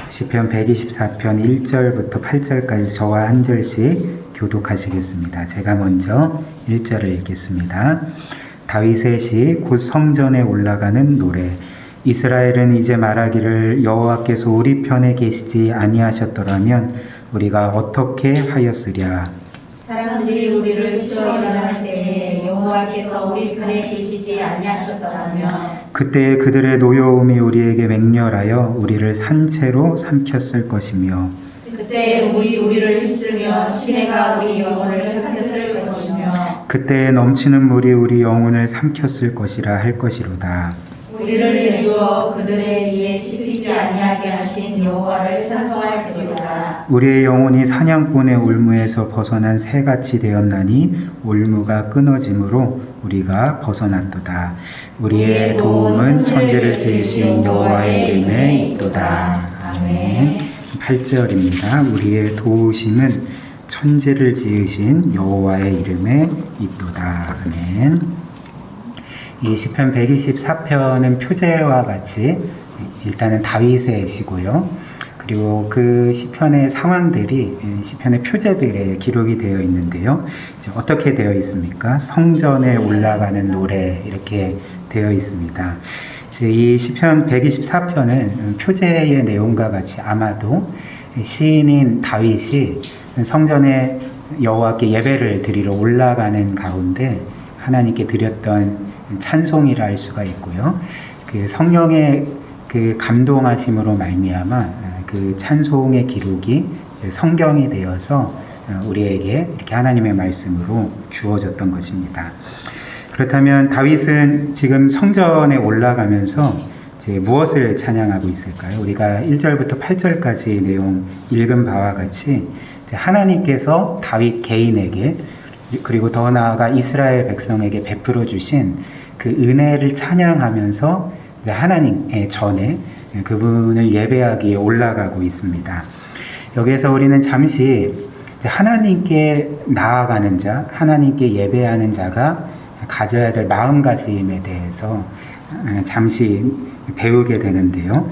시편 124편 1절부터 8절까지 저와 한 절씩 교독하시겠습니다. 제가 먼저 1절을 읽겠습니다. 다윗의 시 곧 성전에 올라가는 노래. 이스라엘은 이제 말하기를 여호와께서 우리 편에 계시지 아니하셨더라면 우리가 어떻게 하였으랴. 사람들이 우리를 치러 일어날 때에 여호와께서 우리 편에 계시지 아니하셨더라면 그때 그들의 노여움이 우리에게 맹렬하여 우리를 산채로 삼켰을 것이며 그때 우리를 휩쓸며 시내가 우리 영혼을 삼켰을 것이며 그때 넘치는 물이 우리 영혼을 삼켰을 것이라 할 것이로다. 우리를 내주어 그들의 이에 씹히지 아니하게 하신 여호와를 찬송할지로다. 우리의 영혼이 사냥꾼의 올무에서 벗어난 새같이 되었나니 올무가 끊어짐으로 우리가 벗어났도다. 우리의 도움은 천지를 지으신 여호와의 이름에 있도다. 아멘. 8절입니다. 우리의 도우심은 천지를 지으신 여호와의 이름에 있도다. 아멘. 이 시편 124편은 표제와 같이 일단은 다윗의 시고요. 그리고 그 시편의 상황들이 시편의 표제들에 기록이 되어 있는데요. 어떻게 되어 있습니까? 성전에 올라가는 노래 이렇게 되어 있습니다. 이 시편 124편은 표제의 내용과 같이 아마도 시인인 다윗이 성전에 여호와께 예배를 드리러 올라가는 가운데 하나님께 드렸던 찬송이라 할 수가 있고요. 그 성령의 그 감동하심으로 말미암아 그 찬송의 기록이 성경이 되어서 우리에게 이렇게 하나님의 말씀으로 주어졌던 것입니다. 그렇다면 다윗은 지금 성전에 올라가면서 이제 무엇을 찬양하고 있을까요? 우리가 1절부터 8절까지 내용 읽은 바와 같이 하나님께서 다윗 개인에게 그리고 더 나아가 이스라엘 백성에게 베풀어 주신 그 은혜를 찬양하면서 이제 하나님의 전에 그분을 예배하기에 올라가고 있습니다. 여기에서 우리는 잠시 이제 하나님께 나아가는 자, 하나님께 예배하는 자가 가져야 될 마음가짐에 대해서 잠시 배우게 되는데요.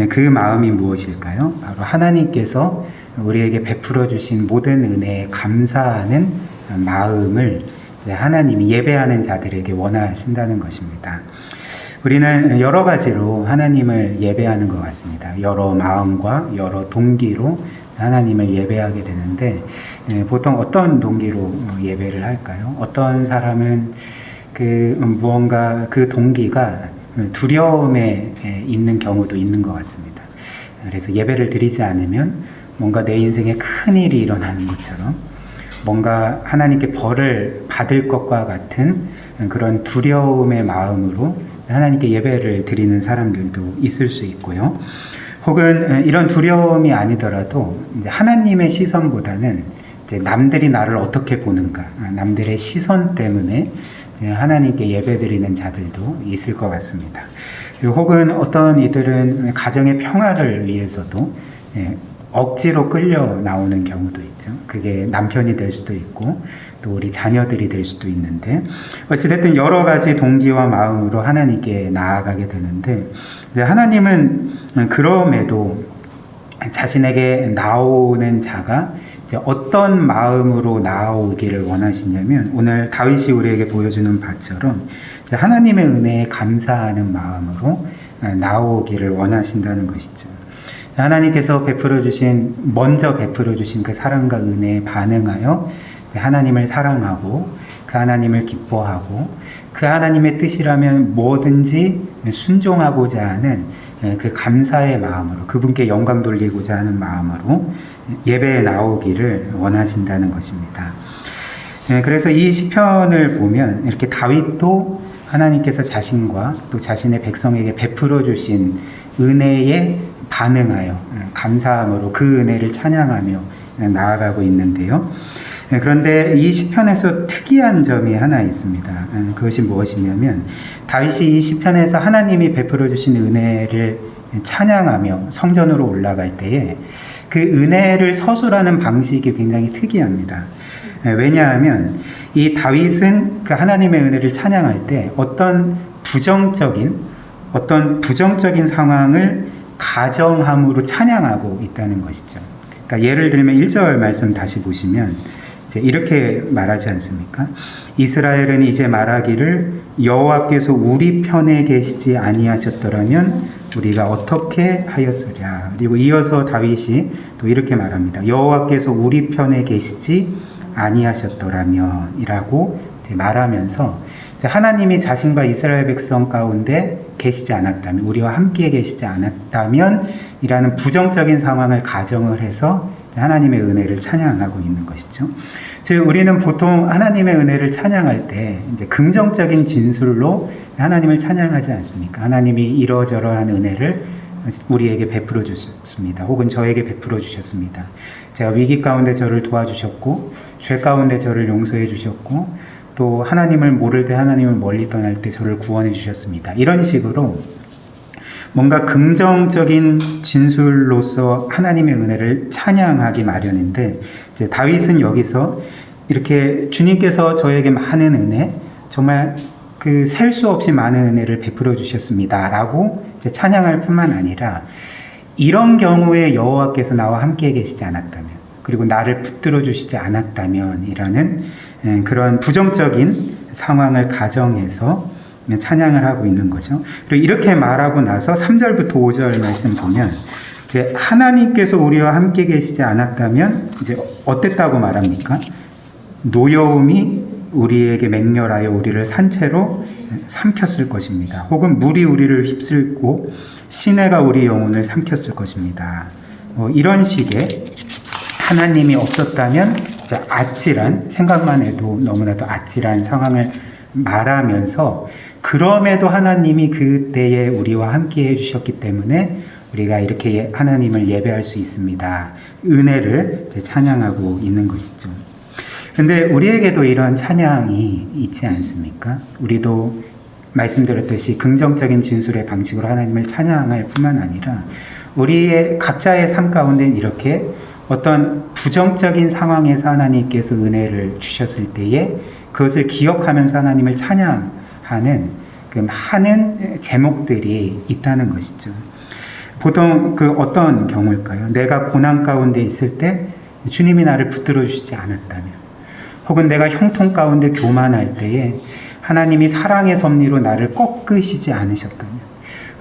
그 마음이 무엇일까요? 바로 하나님께서 우리에게 베풀어 주신 모든 은혜에 감사하는 마음을 하나님이 예배하는 자들에게 원하신다는 것입니다. 우리는 여러 가지로 하나님을 예배하는 것 같습니다. 여러 마음과 여러 동기로 하나님을 예배하게 되는데 보통 어떤 동기로 예배를 할까요? 어떤 사람은 무언가 그 동기가 두려움에 있는 경우도 있는 것 같습니다. 그래서 예배를 드리지 않으면 뭔가 내 인생에 큰일이 일어나는 것처럼 뭔가 하나님께 벌을 받을 것과 같은 그런 두려움의 마음으로 하나님께 예배를 드리는 사람들도 있을 수 있고요. 혹은 이런 두려움이 아니더라도 이제 하나님의 시선보다는 이제 남들이 나를 어떻게 보는가, 남들의 시선 때문에 이제 하나님께 예배드리는 자들도 있을 것 같습니다. 혹은 어떤 이들은 가정의 평화를 위해서도 억지로 끌려 나오는 경우도 있죠. 그게 남편이 될 수도 있고 또 우리 자녀들이 될 수도 있는데 어찌됐든 여러 가지 동기와 마음으로 하나님께 나아가게 되는데 이제 하나님은 그럼에도 자신에게 나오는 자가 이제 어떤 마음으로 나오기를 원하시냐면 오늘 다윗이 우리에게 보여주는 바처럼 이제 하나님의 은혜에 감사하는 마음으로 나오기를 원하신다는 것이죠. 하나님께서 먼저 베풀어 주신 그 사랑과 은혜에 반응하여 하나님을 사랑하고 그 하나님을 기뻐하고 그 하나님의 뜻이라면 뭐든지 순종하고자 하는 그 감사의 마음으로 그분께 영광 돌리고자 하는 마음으로 예배에 나오기를 원하신다는 것입니다. 그래서 이 시편을 보면 이렇게 다윗도 하나님께서 자신과 또 자신의 백성에게 베풀어 주신 은혜에 반응하여 감사함으로 그 은혜를 찬양하며 나아가고 있는데요. 그런데 이 시편에서 특이한 점이 하나 있습니다. 그것이 무엇이냐면 다윗이 이 시편에서 하나님이 베풀어 주신 은혜를 찬양하며 성전으로 올라갈 때에 그 은혜를 서술하는 방식이 굉장히 특이합니다. 왜냐하면 이 다윗은 그 하나님의 은혜를 찬양할 때 어떤 부정적인 상황을 가정함으로 찬양하고 있다는 것이죠. 그러니까 예를 들면 1절 말씀 다시 보시면 이제 이렇게 말하지 않습니까? 이스라엘은 이제 말하기를 여호와께서 우리 편에 계시지 아니하셨더라면 우리가 어떻게 하였으랴. 그리고 이어서 다윗이 또 이렇게 말합니다. 여호와께서 우리 편에 계시지 아니하셨더라면 이라고 이제 말하면서 하나님이 자신과 이스라엘 백성 가운데 계시지 않았다면, 우리와 함께 계시지 않았다면 이라는 부정적인 상황을 가정을 해서 하나님의 은혜를 찬양하고 있는 것이죠. 즉 우리는 보통 하나님의 은혜를 찬양할 때 이제 긍정적인 진술로 하나님을 찬양하지 않습니까? 하나님이 이러저러한 은혜를 우리에게 베풀어 주셨습니다. 혹은 저에게 베풀어 주셨습니다. 제가 위기 가운데 저를 도와주셨고, 죄 가운데 저를 용서해 주셨고, 또 하나님을 모를 때, 하나님을 멀리 떠날 때 저를 구원해 주셨습니다. 이런 식으로 뭔가 긍정적인 진술로서 하나님의 은혜를 찬양하기 마련인데, 이제 다윗은 여기서 이렇게 주님께서 저에게 많은 은혜, 정말 그 셀 수 없이 많은 은혜를 베풀어 주셨습니다 라고 이제 찬양할 뿐만 아니라, 이런 경우에 여호와께서 나와 함께 계시지 않았다면, 그리고 나를 붙들어 주시지 않았다면 이라는 그런 부정적인 상황을 가정해서 찬양을 하고 있는 거죠. 그리고 이렇게 말하고 나서 3절부터 5절 말씀 보면, 이제 하나님께서 우리와 함께 계시지 않았다면 이제 어땠다고 말합니까? 노여움이 우리에게 맹렬하여 우리를 산채로 삼켰을 것입니다. 혹은 물이 우리를 휩쓸고 시내가 우리 영혼을 삼켰을 것입니다. 이런 식의 하나님이 없었다면 아찔한, 생각만 해도 너무나도 아찔한 상황을 말하면서, 그럼에도 하나님이 그때에 우리와 함께 해주셨기 때문에 우리가 이렇게 하나님을 예배할 수 있습니다. 은혜를 찬양하고 있는 것이죠. 그런데 우리에게도 이런 찬양이 있지 않습니까? 우리도 말씀드렸듯이 긍정적인 진술의 방식으로 하나님을 찬양할 뿐만 아니라 우리의 각자의 삶 가운데 이렇게 어떤 부정적인 상황에서 하나님께서 은혜를 주셨을 때에 그것을 기억하면서 하나님을 찬양하는 그 많은 제목들이 있다는 것이죠. 보통 그 어떤 경우일까요? 내가 고난 가운데 있을 때 주님이 나를 붙들어 주시지 않았다면, 혹은 내가 형통 가운데 교만할 때에 하나님이 사랑의 섭리로 나를 꺾으시지 않으셨다면,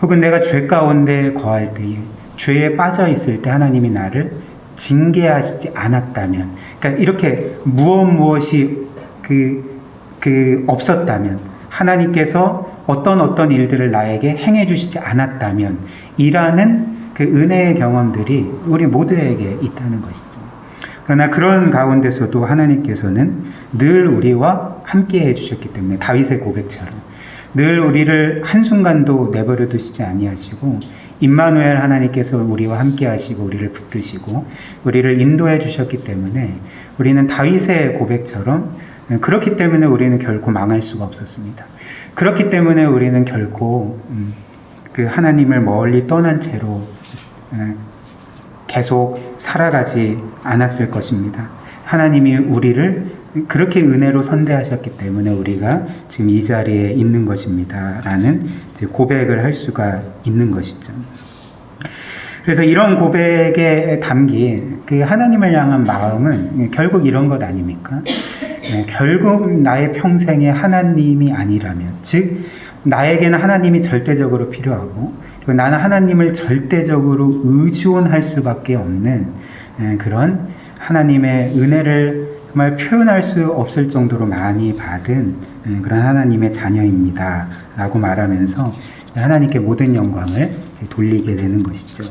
혹은 내가 죄 가운데 거할 때에, 죄에 빠져 있을 때 하나님이 나를 징계하시지 않았다면, 그러니까 이렇게 무엇이 없었다면, 하나님께서 어떤 일들을 나에게 행해 주시지 않았다면 이라는 그 은혜의 경험들이 우리 모두에게 있다는 것이죠. 그러나 그런 가운데서도 하나님께서는 늘 우리와 함께 해주셨기 때문에 다윗의 고백처럼 늘 우리를 한순간도 내버려 두시지 아니하시고, 임마누엘 하나님께서 우리와 함께 하시고 우리를 붙드시고 우리를 인도해 주셨기 때문에 우리는 다윗의 고백처럼, 그렇기 때문에 우리는 결코 망할 수가 없었습니다. 그렇기 때문에 우리는 결코 그 하나님을 멀리 떠난 채로 계속 살아가지 않았을 것입니다. 하나님이 우리를 그렇게 은혜로 선대하셨기 때문에 우리가 지금 이 자리에 있는 것입니다 라는 이제 고백을 할 수가 있는 것이죠. 그래서 이런 고백에 담긴 그 하나님을 향한 마음은 결국 이런 것 아닙니까? 결국 나의 평생에 하나님이 아니라면, 즉 나에게는 하나님이 절대적으로 필요하고, 그리고 나는 하나님을 절대적으로 의존할 수밖에 없는 그런 하나님의 은혜를 정말 표현할 수 없을 정도로 많이 받은 그런 하나님의 자녀입니다 라고 말하면서 하나님께 모든 영광을 돌리게 되는 것이죠.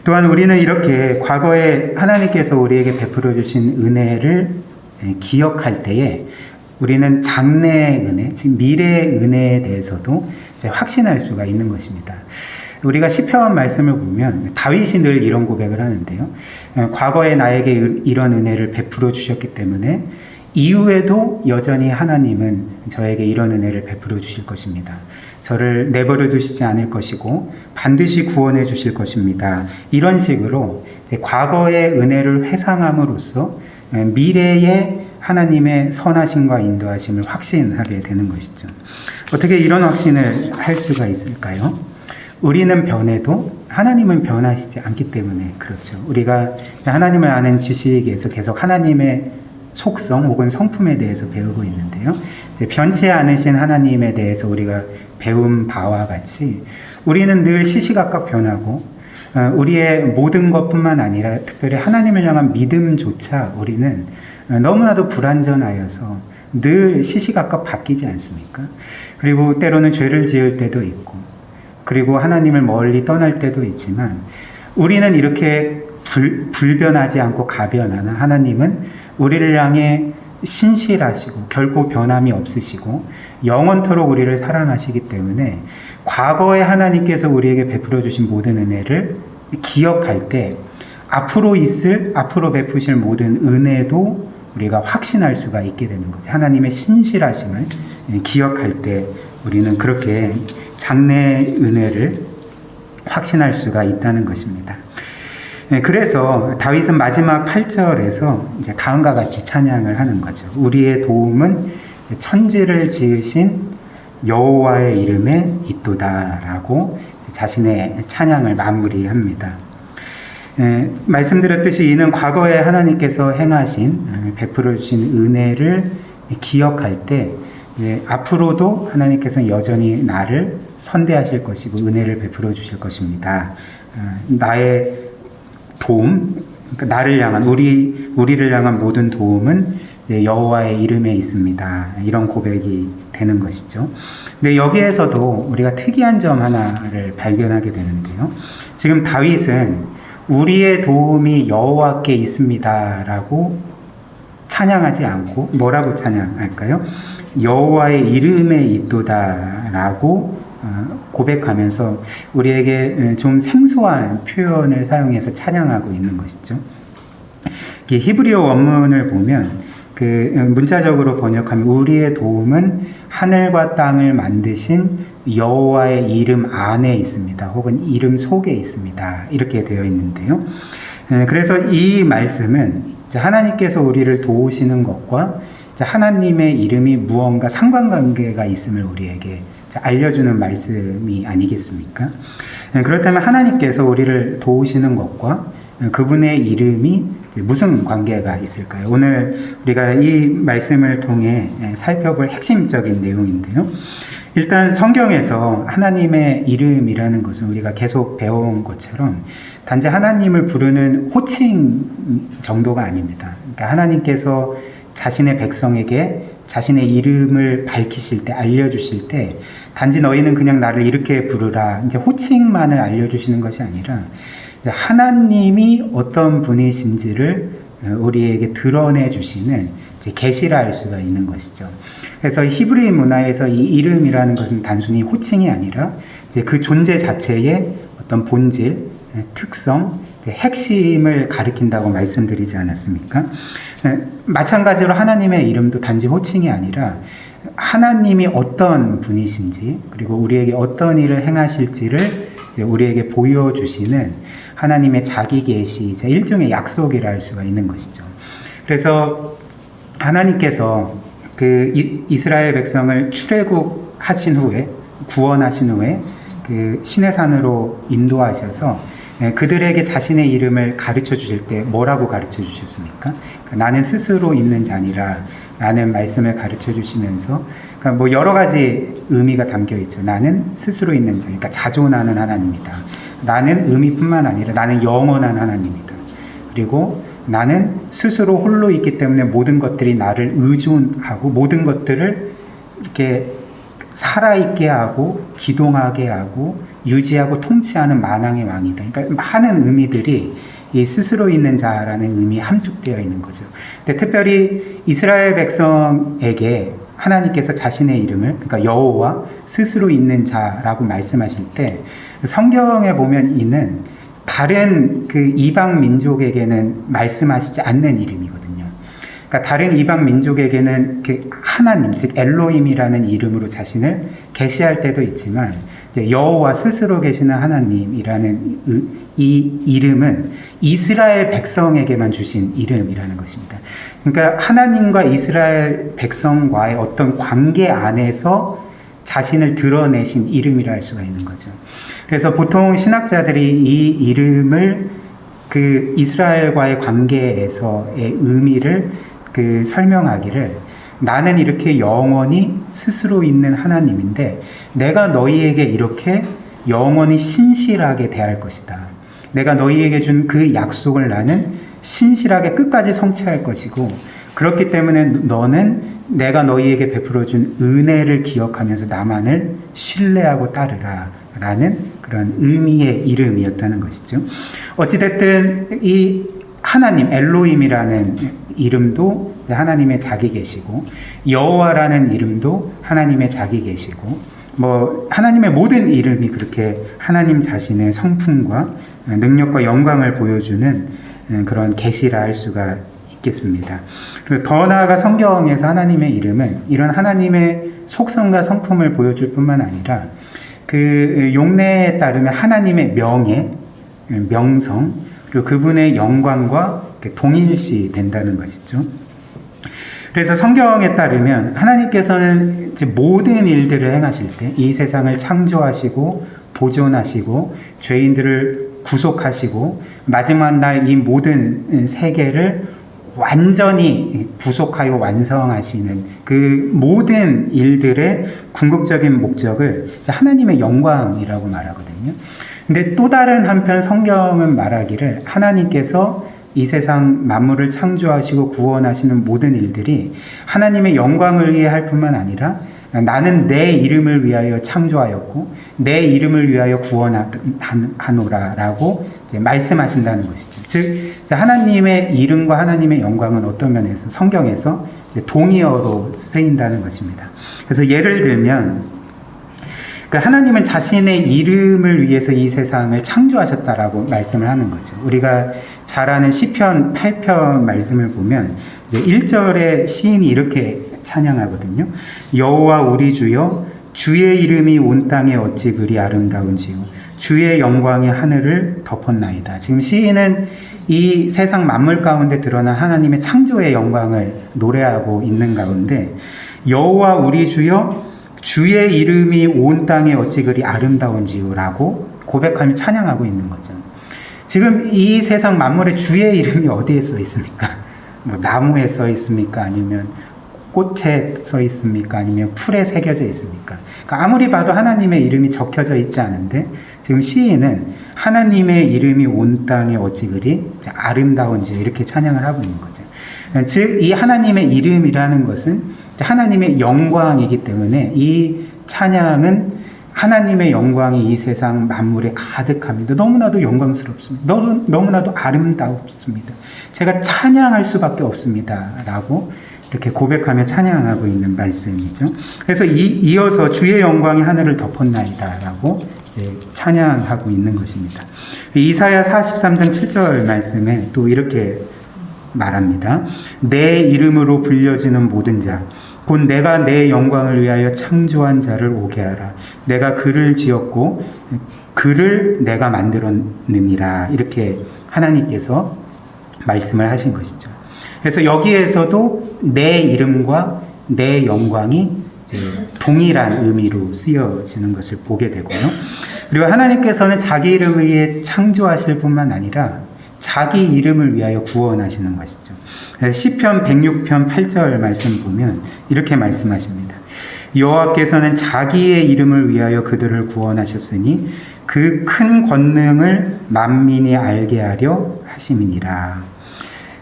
또한 우리는 이렇게 과거에 하나님께서 우리에게 베풀어 주신 은혜를 기억할 때에 우리는 장래의 은혜, 즉 미래의 은혜에 대해서도 이제 확신할 수가 있는 것입니다. 우리가 시편 말씀을 보면 다윗이 늘 이런 고백을 하는데요. 과거에 나에게 이런 은혜를 베풀어 주셨기 때문에 이후에도 여전히 하나님은 저에게 이런 은혜를 베풀어 주실 것입니다. 저를 내버려 두시지 않을 것이고 반드시 구원해 주실 것입니다. 이런 식으로 이제 과거의 은혜를 회상함으로써 미래의 하나님의 선하심과 인도하심을 확신하게 되는 것이죠. 어떻게 이런 확신을 할 수가 있을까요? 우리는 변해도 하나님은 변하시지 않기 때문에 그렇죠. 우리가 하나님을 아는 지식에서 계속 하나님의 속성 혹은 성품에 대해서 배우고 있는데요. 이제 변치 않으신 하나님에 대해서 우리가 배운 바와 같이 우리는 늘 시시각각 변하고 우리의 모든 것뿐만 아니라 특별히 하나님을 향한 믿음조차 우리는 너무나도 불완전하여서 늘 시시각각 바뀌지 않습니까? 그리고 때로는 죄를 지을 때도 있고 그리고 하나님을 멀리 떠날 때도 있지만 우리는 이렇게 불변하지 않고 가변하나 하나님은 우리를 향해 신실하시고 결코 변함이 없으시고 영원토록 우리를 사랑하시기 때문에 과거에 하나님께서 우리에게 베풀어 주신 모든 은혜를 기억할 때 앞으로 베푸실 모든 은혜도 우리가 확신할 수가 있게 되는 거죠. 하나님의 신실하심을 기억할 때 우리는 그렇게 장래의 은혜를 확신할 수가 있다는 것입니다. 그래서 다윗은 마지막 8절에서 이제 다음과 같이 찬양을 하는 거죠. 우리의 도움은 천지를 지으신 여호와의 이름에 있도다라고 자신의 찬양을 마무리합니다. 말씀드렸듯이 이는 과거에 하나님께서 행하신 베풀어 주신 은혜를 기억할 때 앞으로도 하나님께서는 여전히 나를 선대하실 것이고 은혜를 베풀어 주실 것입니다. 나의 도움, 그러니까 나를 향한 우리를 향한 모든 도움은 여호와의 이름에 있습니다. 이런 고백이 되는 것이죠. 근데 여기에서도 우리가 특이한 점 하나를 발견하게 되는데요. 지금 다윗은 우리의 도움이 여호와께 있습니다라고 찬양하지 않고 뭐라고 찬양할까요? 여호와의 이름에 있도다라고 고백하면서 우리에게 좀 생소한 표현을 사용해서 찬양하고 있는 것이죠. 히브리어 원문을 보면 그 문자적으로 번역하면 우리의 도움은 하늘과 땅을 만드신 여호와의 이름 안에 있습니다. 혹은 이름 속에 있습니다. 이렇게 되어 있는데요. 그래서 이 말씀은 하나님께서 우리를 도우시는 것과 하나님의 이름이 무언가 상관관계가 있음을 우리에게 알려주는 말씀이 아니겠습니까? 그렇다면 하나님께서 우리를 도우시는 것과 그분의 이름이 무슨 관계가 있을까요? 오늘 우리가 이 말씀을 통해 살펴볼 핵심적인 내용인데요. 일단 성경에서 하나님의 이름이라는 것은 우리가 계속 배워온 것처럼 단지 하나님을 부르는 호칭 정도가 아닙니다. 그러니까 하나님께서 자신의 백성에게 자신의 이름을 밝히실 때, 알려주실 때, 단지 너희는 그냥 나를 이렇게 부르라, 이제 호칭만을 알려주시는 것이 아니라, 하나님이 어떤 분이신지를 우리에게 드러내 주시는 계시를 알 수가 있는 것이죠. 그래서 히브리 문화에서 이 이름이라는 것은 단순히 호칭이 아니라 그 존재 자체의 어떤 본질, 특성, 핵심을 가리킨다고 말씀드리지 않았습니까? 마찬가지로 하나님의 이름도 단지 호칭이 아니라 하나님이 어떤 분이신지 그리고 우리에게 어떤 일을 행하실지를 우리에게 보여주시는 하나님의 자기 계시, 일종의 약속이라 할 수가 있는 것이죠. 그래서 하나님께서 그 이스라엘 백성을 출애굽하신 후에 구원하신 후에 그 시내산으로 인도하셔서 그들에게 자신의 이름을 가르쳐 주실 때 뭐라고 가르쳐 주셨습니까? 그러니까 나는 스스로 있는 자니라 라는 말씀을 가르쳐 주시면서 그러니까 뭐 여러 가지 의미가 담겨 있죠. 나는 스스로 있는 자, 그러니까 자존하는 하나님이다. 라는 의미뿐만 아니라 나는 영원한 하나님이다. 그리고 나는 스스로 홀로 있기 때문에 모든 것들이 나를 의존하고 모든 것들을 이렇게 살아있게 하고 기동하게 하고 유지하고 통치하는 만왕의 왕이다. 그러니까 많은 의미들이 이 스스로 있는 자라는 의미에 함축되어 있는 거죠. 근데 특별히 이스라엘 백성에게 하나님께서 자신의 이름을 그러니까 여호와 스스로 있는 자라고 말씀하실 때 성경에 보면 이는 다른 그 이방 민족에게는 말씀하시지 않는 이름이거든요. 그러니까 다른 이방 민족에게는 그 하나님, 즉 엘로힘이라는 이름으로 자신을 계시할 때도 있지만 여호와 스스로 계시는 하나님이라는 이 이름은 이스라엘 백성에게만 주신 이름이라는 것입니다. 그러니까 하나님과 이스라엘 백성과의 어떤 관계 안에서 자신을 드러내신 이름이라 할 수가 있는 거죠. 그래서 보통 신학자들이 이 이름을 그 이스라엘과의 관계에서의 의미를 설명하기를, 나는 이렇게 영원히 스스로 있는 하나님인데 내가 너희에게 이렇게 영원히 신실하게 대할 것이다. 내가 너희에게 준 그 약속을 나는 신실하게 끝까지 성취할 것이고, 그렇기 때문에 너는 내가 너희에게 베풀어준 은혜를 기억하면서 나만을 신뢰하고 따르라 라는 그런 의미의 이름이었다는 것이죠. 어찌됐든 이 하나님, 엘로힘이라는 이름도 하나님의 작이 계시고, 여호와라는 이름도 하나님의 작이 계시고, 하나님의 모든 이름이 그렇게 하나님 자신의 성품과 능력과 영광을 보여주는 그런 계시라 할 수가 있겠습니다. 그리고 더 나아가 성경에서 하나님의 이름은 이런 하나님의 속성과 성품을 보여줄 뿐만 아니라 그 용례에 따르면 하나님의 명예, 명성, 그리고 그분의 영광과 동일시 된다는 것이죠. 그래서 성경에 따르면 하나님께서는 이제 모든 일들을 행하실 때 이 세상을 창조하시고 보존하시고 죄인들을 구속하시고 마지막 날 이 모든 세계를 완전히 구속하여 완성하시는 그 모든 일들의 궁극적인 목적을 하나님의 영광이라고 말하거든요. 근데 또 다른 한편 성경은 말하기를 하나님께서 이 세상 만물을 창조하시고 구원하시는 모든 일들이 하나님의 영광을 위해 할 뿐만 아니라 나는 내 이름을 위하여 창조하였고 내 이름을 위하여 구원하노라라고 말씀하신다는 것이죠. 즉 하나님의 이름과 하나님의 영광은 어떤 면에서 성경에서 동의어로 쓰인다는 것입니다. 그래서 예를 들면 하나님은 자신의 이름을 위해서 이 세상을 창조하셨다라고 말씀을 하는 거죠. 우리가 잘 아는 시편 8편 말씀을 보면 이제 1절에 시인이 이렇게 찬양하거든요. 여호와 우리 주여, 주의 이름이 온 땅에 어찌 그리 아름다운지요. 주의 영광이 하늘을 덮었나이다. 지금 시인은 이 세상 만물 가운데 드러난 하나님의 창조의 영광을 노래하고 있는 가운데 여호와 우리 주여, 주의 이름이 온 땅에 어찌 그리 아름다운지요라고 고백하며 찬양하고 있는 거죠. 지금 이 세상 만물에 주의 이름이 어디에 써 있습니까? 나무에 써 있습니까? 아니면 꽃에 써 있습니까? 아니면 풀에 새겨져 있습니까? 그러니까 아무리 봐도 하나님의 이름이 적혀져 있지 않은데 지금 시인은 하나님의 이름이 온 땅에 어찌 그리 아름다운지 이렇게 찬양을 하고 있는 거죠. 즉 이 하나님의 이름이라는 것은 하나님의 영광이기 때문에 이 찬양은 하나님의 영광이 이 세상 만물에 가득합니다. 너무나도 영광스럽습니다. 너무나도 아름답습니다. 제가 찬양할 수밖에 없습니다. 라고 이렇게 고백하며 찬양하고 있는 말씀이죠. 그래서 이어서 주의 영광이 하늘을 덮었나이다 라고 찬양하고 있는 것입니다. 이사야 43장 7절 말씀에 또 이렇게 말합니다. 내 이름으로 불려지는 모든 자, 곧 내가 내 영광을 위하여 창조한 자를 오게 하라. 내가 그를 지었고 그를 내가 만들었느니라. 이렇게 하나님께서 말씀을 하신 것이죠. 그래서 여기에서도 내 이름과 내 영광이 이제 동일한 의미로 쓰여지는 것을 보게 되고요. 그리고 하나님께서는 자기 이름을 위해 창조하실 뿐만 아니라 자기 이름을 위하여 구원하시는 것이죠. 시편 106편 8절 말씀 보면 이렇게 말씀하십니다. 여호와께서는 자기의 이름을 위하여 그들을 구원하셨으니 그 큰 권능을 만민이 알게 하려 하심이니라.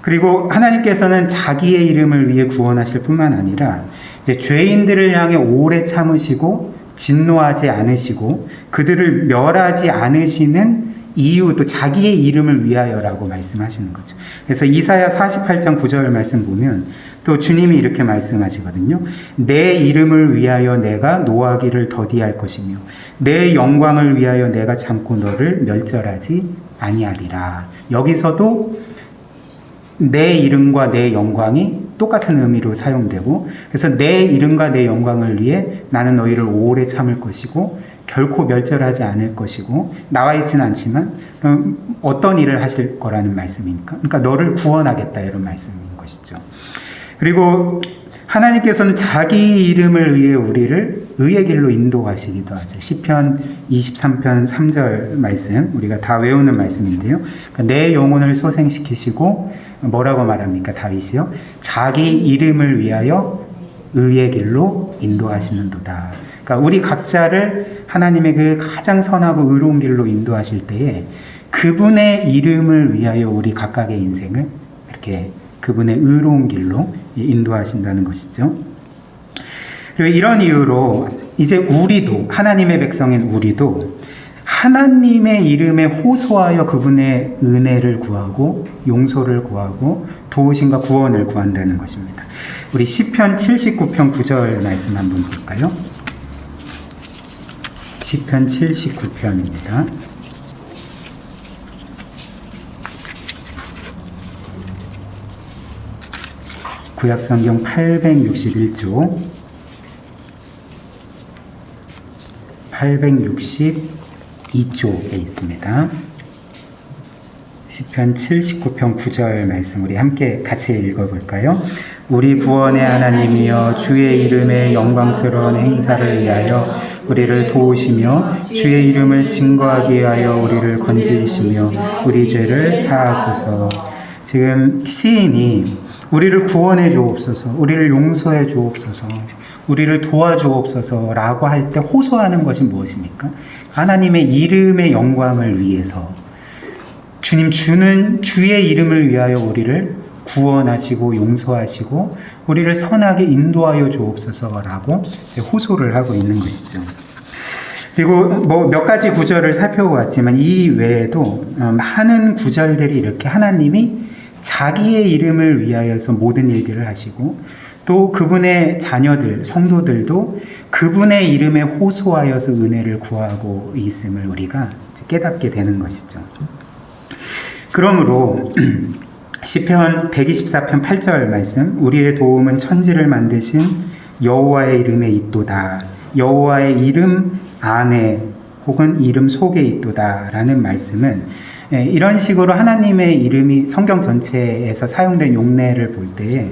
그리고 하나님께서는 자기의 이름을 위해 구원하실 뿐만 아니라 이제 죄인들을 향해 오래 참으시고 진노하지 않으시고 그들을 멸하지 않으시는 이유도 자기의 이름을 위하여라고 말씀하시는 거죠. 그래서 이사야 48장 9절 말씀 보면 또 주님이 이렇게 말씀하시거든요. 내 이름을 위하여 내가 노하기를 더디할 것이며 내 영광을 위하여 내가 참고 너를 멸절하지 아니하리라. 여기서도 내 이름과 내 영광이 똑같은 의미로 사용되고 그래서 내 이름과 내 영광을 위해 나는 너희를 오래 참을 것이고 결코 멸절하지 않을 것이고 나와 있지는 않지만 그럼 어떤 일을 하실 거라는 말씀입니까? 그러니까 너를 구원하겠다 이런 말씀인 것이죠. 그리고 하나님께서는 자기 이름을 위해 우리를 의의 길로 인도하시기도 하죠. 시편 23편 3절 말씀, 우리가 다 외우는 말씀인데요. 그러니까 내 영혼을 소생시키시고 뭐라고 말합니까? 다윗이요. 자기 이름을 위하여 의의 길로 인도하시는도다. 그러니까 우리 각자를 하나님의 그 가장 선하고 의로운 길로 인도하실 때에 그분의 이름을 위하여 우리 각각의 인생을 이렇게 그분의 의로운 길로 인도하신다는 것이죠. 그리고 이런 이유로 이제 우리도, 하나님의 백성인 우리도 하나님의 이름에 호소하여 그분의 은혜를 구하고 용서를 구하고 도우심과 구원을 구한다는 것입니다. 우리 시편 79편 9절 말씀 한번 볼까요? 시편 79편입니다. 구약성경 861조 862쪽에 있습니다. 시편 79편 9절 말씀 우리 함께 같이 읽어볼까요? 우리 구원의 하나님이여 주의 이름의 영광스러운 행사를 위하여 우리를 도우시며 주의 이름을 증거하기 위하여 우리를 건지시며 우리 죄를 사하소서. 지금 시인이 우리를 구원해 주옵소서, 우리를 용서해 주옵소서, 우리를 도와주옵소서 라고 할 때 호소하는 것이 무엇입니까? 하나님의 이름의 영광을 위해서 주님 주는 주의 이름을 위하여 우리를 구원하시고 용서하시고 우리를 선하게 인도하여 주옵소서라고 호소를 하고 있는 것이죠. 그리고 뭐 몇 가지 구절을 살펴보았지만 이 외에도 많은 구절들이 이렇게 하나님이 자기의 이름을 위하여서 모든 일들을 하시고 또 그분의 자녀들, 성도들도 그분의 이름에 호소하여서 은혜를 구하고 있음을 우리가 깨닫게 되는 것이죠. 그러므로 시편 124편 8절 말씀, 우리의 도움은 천지를 만드신 여호와의 이름에 있도다. 여호와의 이름 안에 혹은 이름 속에 있도다 라는 말씀은 이런 식으로 하나님의 이름이 성경 전체에서 사용된 용례를 볼 때에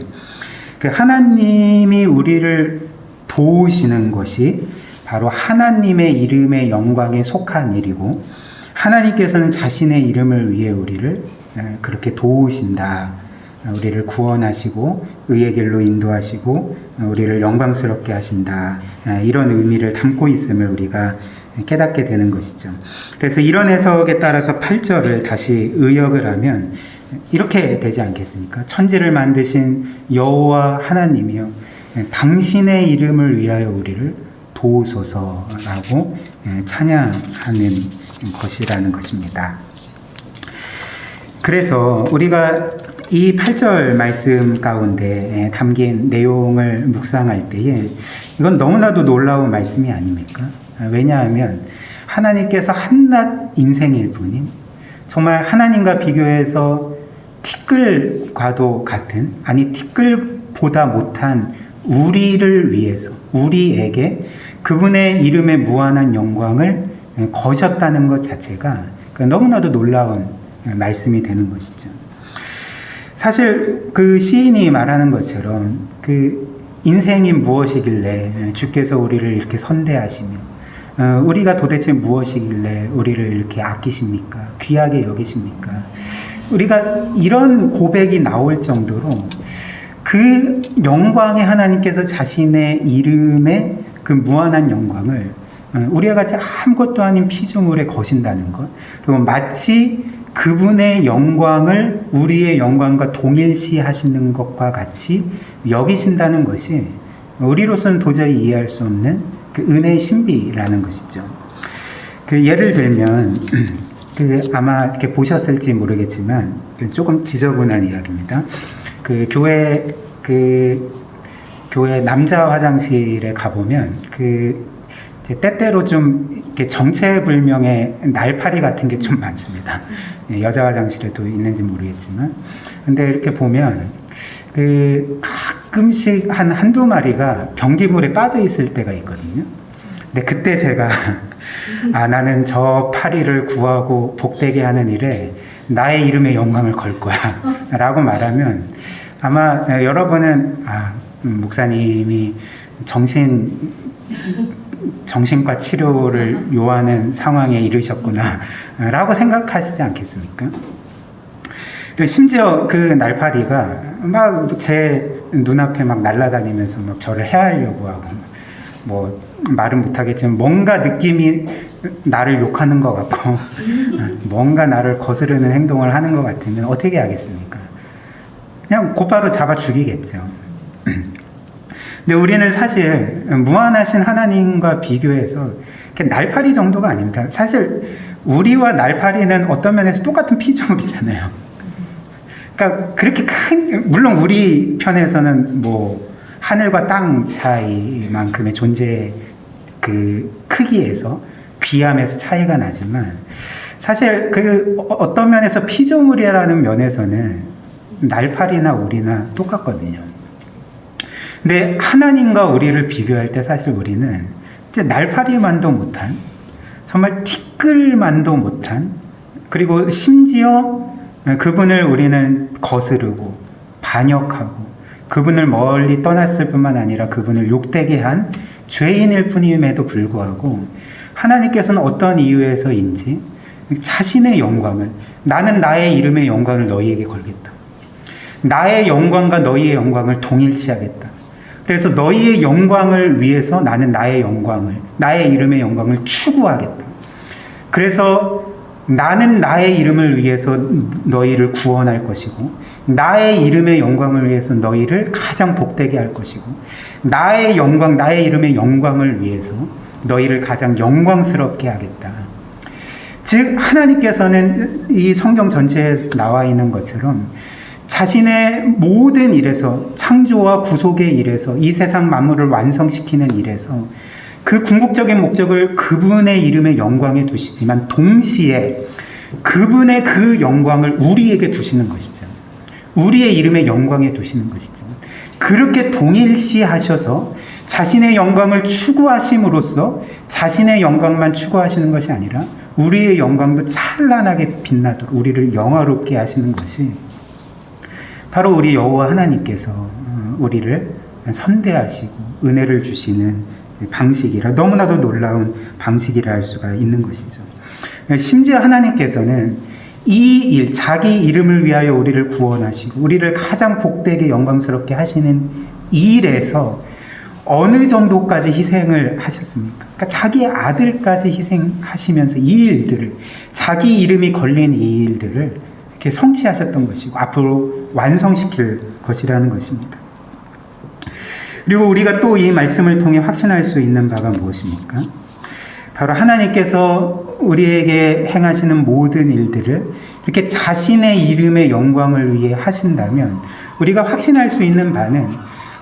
그 하나님이 우리를 도우시는 것이 바로 하나님의 이름의 영광에 속한 일이고 하나님께서는 자신의 이름을 위해 우리를 그렇게 도우신다. 우리를 구원하시고 의의 길로 인도하시고 우리를 영광스럽게 하신다. 이런 의미를 담고 있음을 우리가 깨닫게 되는 것이죠. 그래서 이런 해석에 따라서 8절을 다시 의역을 하면 이렇게 되지 않겠습니까? 천지를 만드신 여호와 하나님이여 당신의 이름을 위하여 우리를 도우소서라고 찬양하는 것이라는 것입니다. 그래서 우리가 이 8절 말씀 가운데 담긴 내용을 묵상할 때에 이건 너무나도 놀라운 말씀이 아닙니까? 왜냐하면 하나님께서 한낱 인생일 뿐인 정말 하나님과 비교해서 티끌과도 같은, 아니 티끌보다 못한 우리를 위해서 우리에게 그분의 이름의 무한한 영광을 거셨다는 것 자체가 너무나도 놀라운 말씀이 되는 것이죠. 사실 그 시인이 말하는 것처럼 그 인생이 무엇이길래 주께서 우리를 이렇게 선대하시며 우리가 도대체 무엇이길래 우리를 이렇게 아끼십니까? 귀하게 여기십니까? 우리가 이런 고백이 나올 정도로 그 영광의 하나님께서 자신의 이름의 그 무한한 영광을 우리와 같이 아무것도 아닌 피조물에 거신다는 것, 그리고 마치 그분의 영광을 우리의 영광과 동일시 하시는 것과 같이 여기신다는 것이 우리로서는 도저히 이해할 수 없는 그 은혜의 신비라는 것이죠. 그 예를 들면 그 아마 이렇게 보셨을지 모르겠지만 조금 지저분한 이야기입니다. 그 교회 남자 화장실에 가보면 이제 때때로 좀 이렇게 정체불명의 날파리 같은 게 좀 많습니다. 여자 화장실에도 있는지 모르겠지만, 근데 이렇게 보면 가끔씩 한두 마리가 변기물에 빠져 있을 때가 있거든요. 근데 그때 제가 나는 저 파리를 구하고 복되게 하는 일에 나의 이름의 영광을 걸 거야 라고 말하면 아마 여러분은 목사님이 정신과 치료를 요하는 상황에 이르셨구나라고 생각하시지 않겠습니까? 그리고 심지어 그 날파리가 막 제 눈앞에 막 날아다니면서 막 저를 해하려고 하고, 뭐 말은 못하겠지만 뭔가 느낌이 나를 욕하는 것 같고 뭔가 나를 거스르는 행동을 하는 것 같으면 어떻게 하겠습니까? 그냥 곧바로 잡아 죽이겠죠. 근데 우리는 사실 무한하신 하나님과 비교해서 날파리 정도가 아닙니다. 사실 우리와 날파리는 어떤 면에서 똑같은 피조물이잖아요. 그러니까 그렇게 물론 우리 편에서는 뭐 하늘과 땅 차이만큼의 존재 그 크기에서 귀함에서 차이가 나지만, 사실 그 어떤 면에서 피조물이라는 면에서는 날파리나 우리나 똑같거든요. 근데 하나님과 우리를 비교할 때 사실 우리는 이제 날파리만도 못한, 정말 티끌만도 못한, 그리고 심지어 그분을 우리는 거스르고 반역하고 그분을 멀리 떠났을 뿐만 아니라 그분을 욕되게 한 죄인일 뿐임에도 불구하고 하나님께서는 어떤 이유에서인지 자신의 영광을, 나는 나의 이름의 영광을 너희에게 걸겠다, 나의 영광과 너희의 영광을 동일시하겠다, 그래서 너희의 영광을 위해서 나는 나의 영광을, 나의 이름의 영광을 추구하겠다, 그래서 나는 나의 이름을 위해서 너희를 구원할 것이고, 나의 이름의 영광을 위해서 너희를 가장 복되게 할 것이고, 나의 영광, 나의 이름의 영광을 위해서 너희를 가장 영광스럽게 하겠다. 즉 하나님께서는 이 성경 전체에 나와 있는 것처럼 자신의 모든 일에서, 창조와 구속의 일에서, 이 세상 만물을 완성시키는 일에서 그 궁극적인 목적을 그분의 이름의 영광에 두시지만 동시에 그분의 그 영광을 우리에게 두시는 것이죠. 우리의 이름의 영광에 두시는 것이죠. 그렇게 동일시하셔서 자신의 영광을 추구하심으로써 자신의 영광만 추구하시는 것이 아니라 우리의 영광도 찬란하게 빛나도록 우리를 영화롭게 하시는 것이 바로 우리 여호와 하나님께서 우리를 선대하시고 은혜를 주시는 방식이라, 너무나도 놀라운 방식이라 할 수가 있는 것이죠. 심지어 하나님께서는 이 일, 자기 이름을 위하여 우리를 구원하시고 우리를 가장 복되게 영광스럽게 하시는 이 일에서 어느 정도까지 희생을 하셨습니까? 그러니까 자기 아들까지 희생하시면서 이 일들을, 자기 이름이 걸린 이 일들을 이렇게 성취하셨던 것이고 앞으로 완성시킬 것이라는 것입니다. 그리고 우리가 또 이 말씀을 통해 확신할 수 있는 바가 무엇입니까? 바로 하나님께서 우리에게 행하시는 모든 일들을 이렇게 자신의 이름의 영광을 위해 하신다면 우리가 확신할 수 있는 바는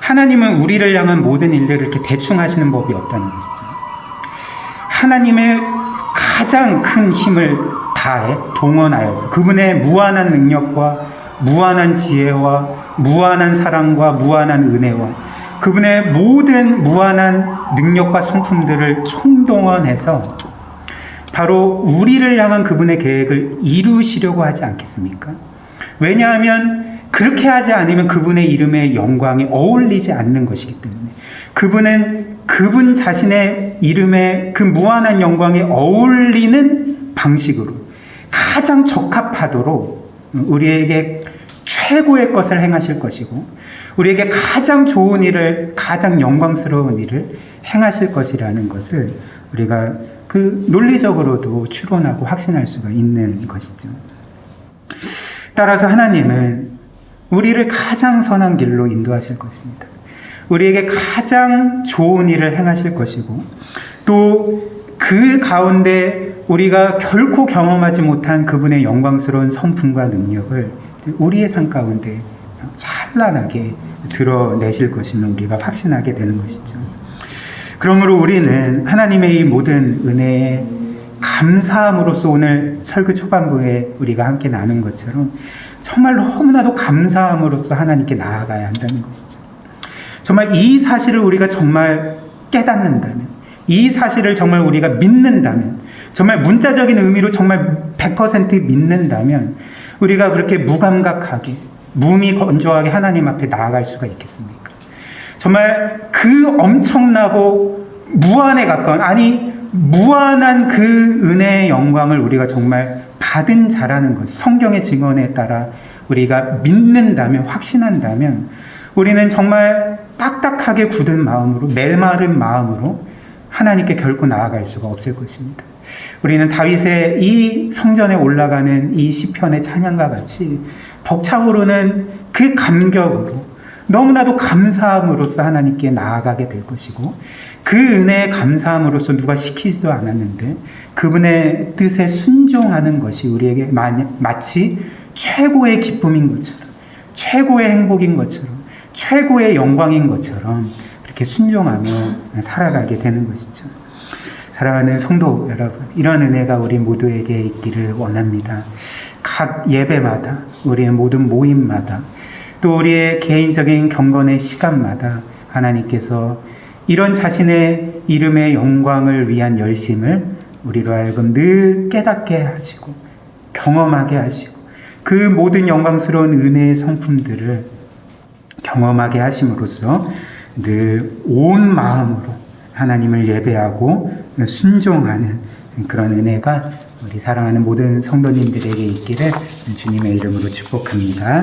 하나님은 우리를 향한 모든 일들을 이렇게 대충 하시는 법이 없다는 것이죠. 하나님의 가장 큰 힘을 다해 동원하여서 그분의 무한한 능력과 무한한 지혜와 무한한 사랑과 무한한 은혜와 그분의 모든 무한한 능력과 성품들을 총동원해서 바로 우리를 향한 그분의 계획을 이루시려고 하지 않겠습니까? 왜냐하면 그렇게 하지 않으면 그분의 이름의 영광에 어울리지 않는 것이기 때문에, 그분은 그분 자신의 이름의 그 무한한 영광에 어울리는 방식으로 가장 적합하도록 우리에게 최고의 것을 행하실 것이고 우리에게 가장 좋은 일을, 가장 영광스러운 일을 행하실 것이라는 것을 우리가 그 논리적으로도 추론하고 확신할 수가 있는 것이죠. 따라서 하나님은 우리를 가장 선한 길로 인도하실 것입니다. 우리에게 가장 좋은 일을 행하실 것이고 또 그 가운데 우리가 결코 경험하지 못한 그분의 영광스러운 성품과 능력을 우리의 삶 가운데 찬란하게 드러내실 것임을 우리가 확신하게 되는 것이죠. 그러므로 우리는 하나님의 이 모든 은혜에 감사함으로써 오늘 설교 초반부에 우리가 함께 나눈 것처럼 정말 너무나도 감사함으로써 하나님께 나아가야 한다는 것이죠. 정말 이 사실을 우리가 정말 깨닫는다면, 이 사실을 정말 우리가 믿는다면, 정말 문자적인 의미로 정말 100% 믿는다면 우리가 그렇게 무감각하게, 무미 건조하게 하나님 앞에 나아갈 수가 있겠습니까? 정말 그 엄청나고 무한에 가까운, 아니 무한한 그 은혜의 영광을 우리가 정말 받은 자라는 것, 성경의 증언에 따라 우리가 믿는다면, 확신한다면 우리는 정말 딱딱하게 굳은 마음으로, 메마른 마음으로 하나님께 결코 나아갈 수가 없을 것입니다. 우리는 다윗의 이 성전에 올라가는 이 시편의 찬양과 같이 벅차오르는 그 감격으로, 너무나도 감사함으로써 하나님께 나아가게 될 것이고, 그 은혜에 감사함으로써 누가 시키지도 않았는데 그분의 뜻에 순종하는 것이 우리에게 마치 최고의 기쁨인 것처럼, 최고의 행복인 것처럼, 최고의 영광인 것처럼 그렇게 순종하며 살아가게 되는 것이죠. 사랑하는 성도 여러분, 이런 은혜가 우리 모두에게 있기를 원합니다. 각 예배마다, 우리의 모든 모임마다, 또 우리의 개인적인 경건의 시간마다 하나님께서 이런 자신의 이름의 영광을 위한 열심을 우리로 하여금 늘 깨닫게 하시고 경험하게 하시고 그 모든 영광스러운 은혜의 성품들을 경험하게 하심으로써 늘 온 마음으로 하나님을 예배하고 순종하는 그런 은혜가 우리 사랑하는 모든 성도님들에게 있기를 주님의 이름으로 축복합니다.